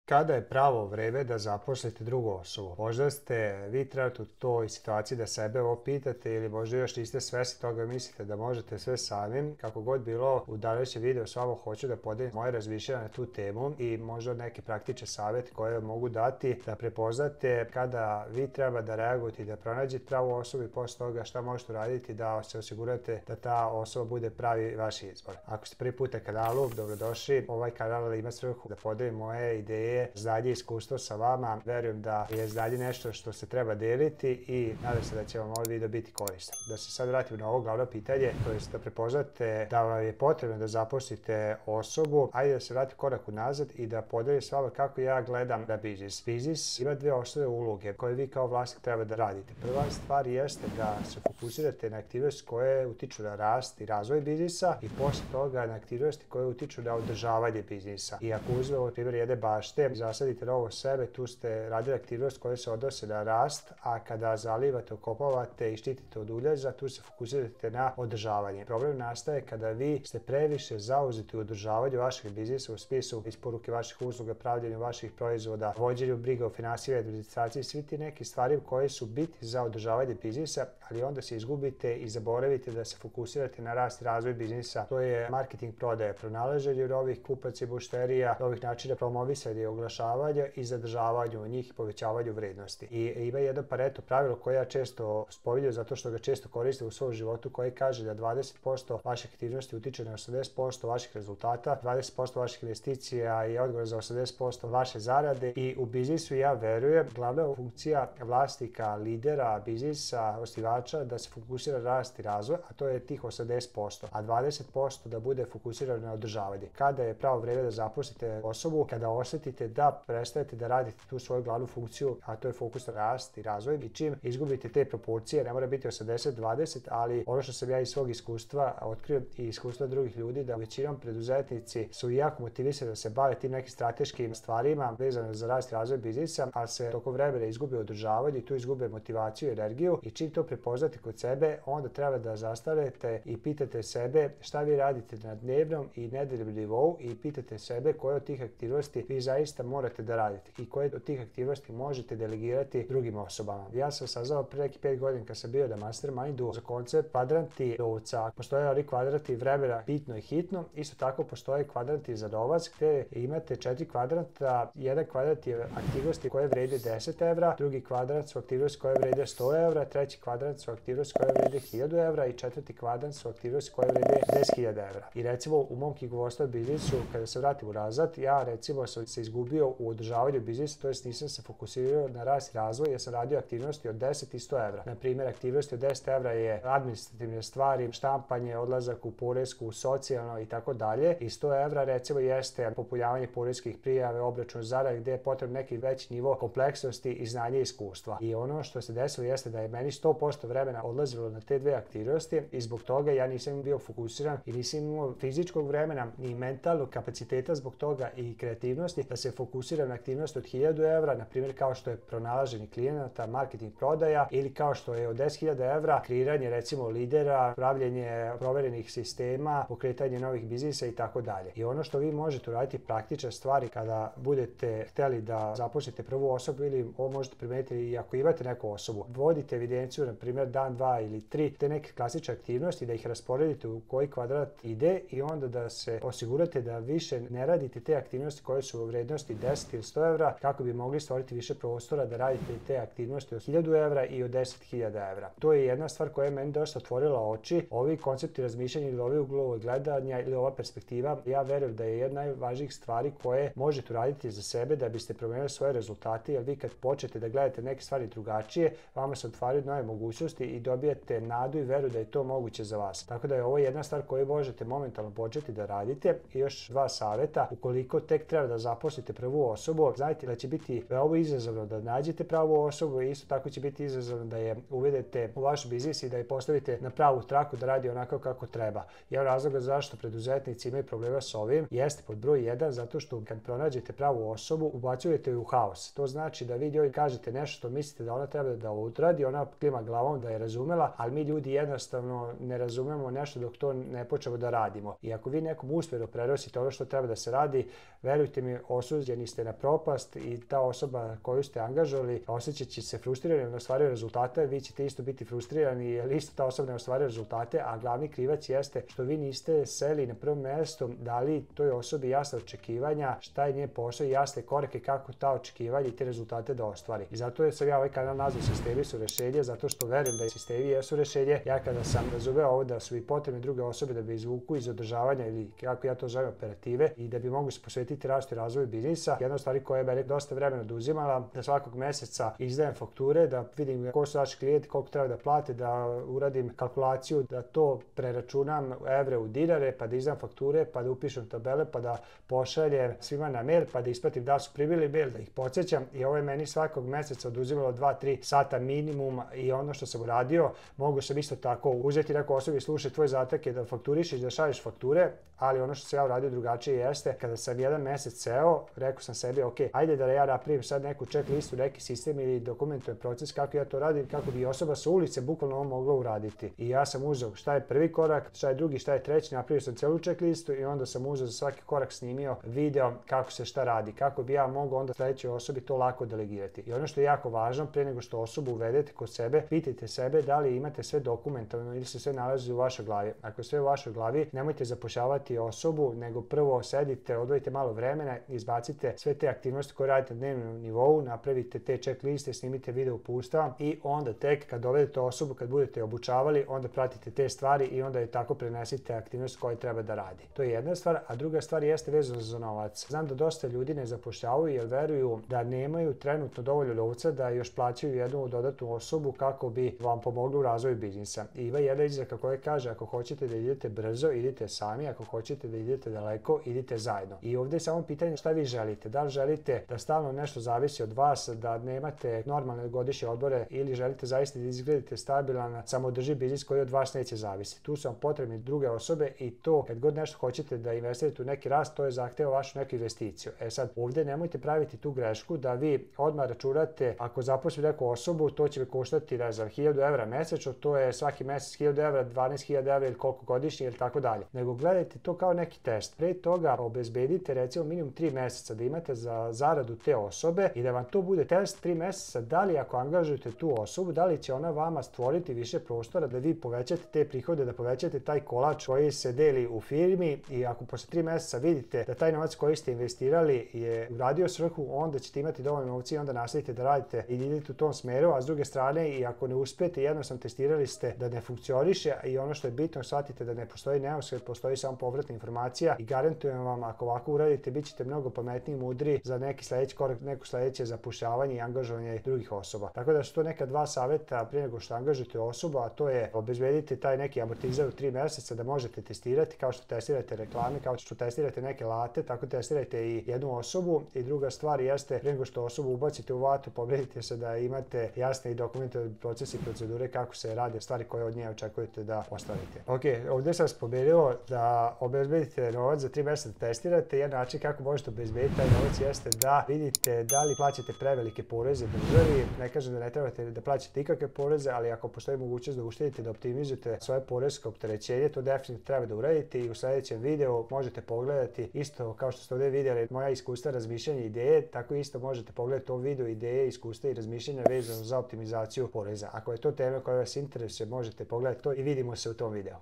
Kada je pravo vreme da zaposlite drugu osobu? Možda ste vi trenutno u toj situaciji da sebe ovo pitate ili možda još niste svesni toga i mislite da možete sve samim. Kako god bilo, u današnjem videu s vama hoću da podelim moje razmišljanja na tu temu i možda neke praktične savjete koje mogu dati da prepoznate kada vi treba da reagujete i da pronađete pravu osobu i posle toga šta možete uraditi da se osigurate da ta osoba bude pravi vaš izbor. Ako ste prvi put na kanalu, dobrodošli. Ovaj kanal ima svrhu da podelim moje ideje, znanje i iskustvo sa vama. Verujem da je znanje nešto što se treba deliti i nadam se da će vam ovaj video biti koristan. Da se sad vratim na ovo glavno pitanje, to je da prepoznate da vam je potrebno da zaposlite osobu. Ajde da se vratim korak unazad i da podelim s vama kako ja gledam na biznis. Biznis ima dve osnovne uloge koje vi kao vlasnik treba da radite. Prva stvar jeste da se fokusirate na aktivnosti koje utiču na rast i razvoj biznisa i posle toga na aktivnosti koje utiču na održavanje biznisa. I ako uzmemo primjer jedne bašte, zasadite novo sebe, tu ste radili aktivnost koje se odnose na rast, a kada zalivate, okopavate i štitite od uljeza, tu se fokusirate na održavanje. Problem nastaje kada vi ste previše zauzeti u održavanju vašeg biznisa u smislu isporuke vaših usluga, pravljenju vaših proizvoda, vođenju briga o finansijskoj administraciji, svi ti neki stvari koje su bitni za održavanje biznisa, ali onda se izgubite i zaboravite da se fokusirate na rast i razvoj biznisa. To je marketing, prodaje, pronalaženje novih kupaca i mušterija, novih načina promovisanja i oglašavanja i zadržavanju njih i povećavanju vrednosti. I ima jedno Pareto pravilo koje ja često spominjem zato što ga često koristim u svom životu, koje kaže da 20% vaših aktivnosti utiče na 80% vaših rezultata, 20% vaših investicija je odgovor za 80% vaše zarade i u biznisu ja verujem glavna funkcija vlasnika, lidera, biznisa, osnivača da se fokusira na rast i razvoj, a to je tih 80%, a 20% da bude fokusirano na održavanje. Kada je pravo vreme da zaposlite osobu, kada osjetite da prestajete da radite tu svoju glavnu funkciju, a to je fokus na rast i razvoj, i čim izgubite te proporcije, ne mora biti 80-20, ali ono što sam ja iz svog iskustva otkrio i iskustva drugih ljudi, da većinom preduzetnici su jako motivisani da se bave tim nekim strateškim stvarima vezano za rast i razvoj biznisa, ali se tokom vremena izgube održavanje i tu izgube motivaciju i energiju, i čim to prepoznate kod sebe, onda treba da zastanete i pitate sebe šta vi radite na dnevnom i nedeljnom nivou i pitate sebe koje od tih aktivnosti vi zaista morate da radite i koje od tih aktivnosti možete delegirati drugim osobama. Ja sam saznao pre neki 5 godina kad sam bio na Mastermindu za koncept kvadranti novca. Postoje ali kvadranti vremena bitno i hitno, isto tako postoje kvadranti za novac gde imate 4 kvadranta. Jedan kvadrat je aktivnosti koje vrede 10 evra, drugi kvadrat su aktivnosti koje vrede 100 evra, treći kvadrat su aktivnosti koje vrede 1000 evra i četvrti kvadrat su aktivnosti koje vrede 10.000 evra. I recimo u mom knjigovodstvu biznisu, kada se vratim unazad, ja recimo sam se izgubio u održavanju biznisa, to jest nisam se fokusirao na rast i razvoj, jer sam radio aktivnosti od 10 i 100 evra. Na primjer, aktivnosti od 10 evra je administrativne stvari, štampanje, odlazak u poresku, socijalno i tako dalje. I 100 evra recimo jeste popunjavanje poreskih prijave, obračun zarade, gdje je potrebno neki veći nivo kompleksnosti i znanja i iskustva. I ono što se desilo jeste da je meni 100% vremena odlazilo na te dve aktivnosti i zbog toga ja nisam bio fokusiran i nisam imao fizičkog vremena ni mentalnog kapaciteta zbog toga i kreativnosti da se fokusiram na aktivnosti od 1000 evra, na primjer kao što je pronalaženje klijenata, marketing, prodaja, ili kao što je od 10.000 evra kreiranje recimo lidera, pravljenje proverenih sistema, pokretanje novih biznisa i tako dalje. I ono što vi možete uraditi praktične stvari kada budete hteli da zaposlite prvu osobu, ili ovo možete primetiti i ako imate neku osobu, vodite evidenciju, na primjer dan, 2 ili 3 te neke klasične aktivnosti, da ih rasporedite u koji kvadrat ide i onda da se osigurate da više ne radite te aktivnosti koje su u vrednosti 10 ili 100 evra kako bi mogli stvoriti više prostora da radite te aktivnosti od 1000 evra i od 10.000 evra. To je jedna stvar koja je meni dosta otvorila oči. Ovi koncepti razmišljanja ili ovi uglovi gledanja ili ova perspektiva, ja verujem da je jedna od najvažnijih stvari koje možete uraditi za sebe da biste promenili svoje rezultate, jer vi kad počnete da gledate neke stvari drugačije, vama se otvaraju nove mogućnosti i dobijete nadu i veru da je to moguće za vas. Tako da je ovo jedna stvar koju možete momentalno početi da radite. I još dva saveta: ukoliko tek treba da zaposlite prvu osobu, znajte da će biti veoma izazovno da nađete pravu osobu i isto tako će biti izazovno da je uvedete u vaš biznis i da je postavite na pravu traku da radi onako kako treba. Jedan razlog zašto preduzetnici imaju problema s ovim jeste pod broj 1 zato što kad pronađete pravu osobu ubacujete ju u haos. To znači da vi njoj kažete nešto što mislite da ona treba da odradi, ona klima glavom da je razumela, ali mi ljudi jednostavno ne razumemo nešto dok to ne počnemo da radimo. I ako vi nekom uspjelo prenosite ono što treba da se radi, verujte mi, osuđeni ste na propast i ta osoba koju ste angažovali osjećat će se frustrirani jer ne ostvaruje rezultate, vi ćete isto biti frustrirani jer isto ta osoba ne ostvaruje rezultate, a glavni krivac jeste što vi niste seli na prvom mjestu, dali toj osobi jasne očekivanja, šta je njen posao i jasne korake kako ta očekivanja i te rezultate da ostvari. I zato sam ja ovaj kanal nazvao Sistemi su rešenje, zato što verujem da sistemi jesu rešenje. Ja kada sam razumeo ovo da su i potrebne druge osobe da bi izvuku iz održavanja ili kako ja to zovem operative i da bi mogu se posvetiti rastu i razvoju biznisa, jedna od stvari koja je mene dosta vremena oduzimala, da svakog meseca izdajem fakture, da vidim ko su naši klijenti, koliko treba da plate, da uradim kalkulaciju, da to preračunam evre u dinare, pa da izdam fakture, pa da upišem tabele, pa da pošaljem svima na mail, pa da ispratim da su primili mail, da ih podsjećam i ovo je meni svakog meseca oduzimalo 2-3 sata minimum i ono što sam uradio, mogu sam isto tako uzeti neku osobu i slušati tvoj zadatak je da fakturišeš, da šalješ fakture, ali ono što sam ja uradio drugačije jeste, kada sam jedan mesec seo, rekao sam sebi, ok, ajde da ja napravim sad neku check listu, neki sistem ili dokumentujem proces kako ja to radim, kako bi osoba sa ulice bukvalno ovo mogla uraditi. I ja sam uzeo šta je prvi korak, šta je drugi, šta je treći, napravio sam celu check listu i onda sam uzeo za svaki korak snimio video kako se šta radi, kako bi ja mogao onda sledećoj osobi to lako delegirati. I ono što je jako važno, pre nego što osobu uvedete kod sebe, pitajte sebe da li imate sve dokumentovano ili se sve nalazi u vašoj glavi. Ako je sve u vašoj glavi, nemojte zapošljavati osobu, nego prvo sedite, odvojite malo vremena, izbacite sve te aktivnosti koje radite na dnevnom nivou, napravite te check liste, snimite video uputstva i onda tek kad dovedete osobu, kad budete obučavali, onda pratite te stvari i onda je tako prenesite aktivnost koje treba da radi. To je jedna stvar, a druga stvar jeste vezano za novac. Znam da dosta ljudi ne zapošljavaju jer veruju da nemaju trenutno dovoljno novca da još plaćaju jednu dodatnu osobu kako bi vam pomogli u razvoju biznisa. I ima jedna izreka koja kaže ako hoćete da idete brzo, idite sami, ako hoćete da idete daleko, idite zajedno. I ovdje je samo pitanje šta vi želite. Da li želite da stalno nešto zavisi od vas, da nemate normalne godišnje odbore ili želite zaista da izgledate stabilan, samoodrživ biznis koji od vas neće zavisiti. Tu su vam potrebne druge osobe i to kad god nešto hoćete da investirate u neki rast, to je zahteva vašu neku investiciju. E sad, ovdje nemojte praviti tu grešku da vi odmah računate ako zaposlim neku osobu, to će mi koštati, ne znam, 1000 evra mesečno, to je svaki mesec 1000 evra, 12.000 evra ili koliko godišnje ili tako dalje. Nego gledajte to kao neki test. Pre toga obezbedite recimo minimum 3 meseca da imate za zaradu te osobe i da vam to bude test 3 meseca da li ako angažujete tu osobu, da li će ona vama stvoriti više prostora da vi povećate te prihode, da povećate taj kolač koji se deli u firmi i ako posle 3 meseca vidite da taj novac koji ste investirali je uradio svrhu, onda ćete imati dovoljno novca i onda nastavite da radite i idete u tom smeru, a s druge strane i ako ne uspete, jednostavno testirali ste da ne funkcioniše i ono što je bitno, shvatite da ne postoji neuspeh, postoji samo povratna informacija i garantujem vam ako ovako uradite, bit ćete mnogo pametniji i mudri za neki sledeći korak, neko sledeće zapošljavanje i angažovanje drugih osoba. Tako da su to neka dva saveta prije nego što angažujete osobu, a to je obezbedite taj neki amortizer u 3 meseca da možete testirati kao što testirate reklame, kao što testirate neke late, tako testirajte i jednu osobu i druga stvar jeste prije nego što osobu ubacite u vatu, pobedite se da imate jasne i dokumentovane procese i procedure kako se rade stvari koje od nje očekujete da ostvarite. Ok, ovdje sam spomenuo da obezbedite novac za 3 meseca da testirate. Jedan način kako možete obezbediti taj novac jeste da vidite da li plaćate prevelike poreze državi. Ne kažem da ne trebate da plaćate ikakve poreze, ali ako postoji mogućnost da uštedite, da optimizujete svoje poresko opterećenje, to definitivno treba da uradite i u sljedećem videu možete pogledati isto kao što ste ovdje vidjeli moja iskustva, razmišljanja, ideje, tako isto možete pogledati to video ideje, iskustva i razmišljanja vezano za optimizaciju poreza. Ako je to tema koja vas interesuje, možete pogledati to i vidimo se u tom videu.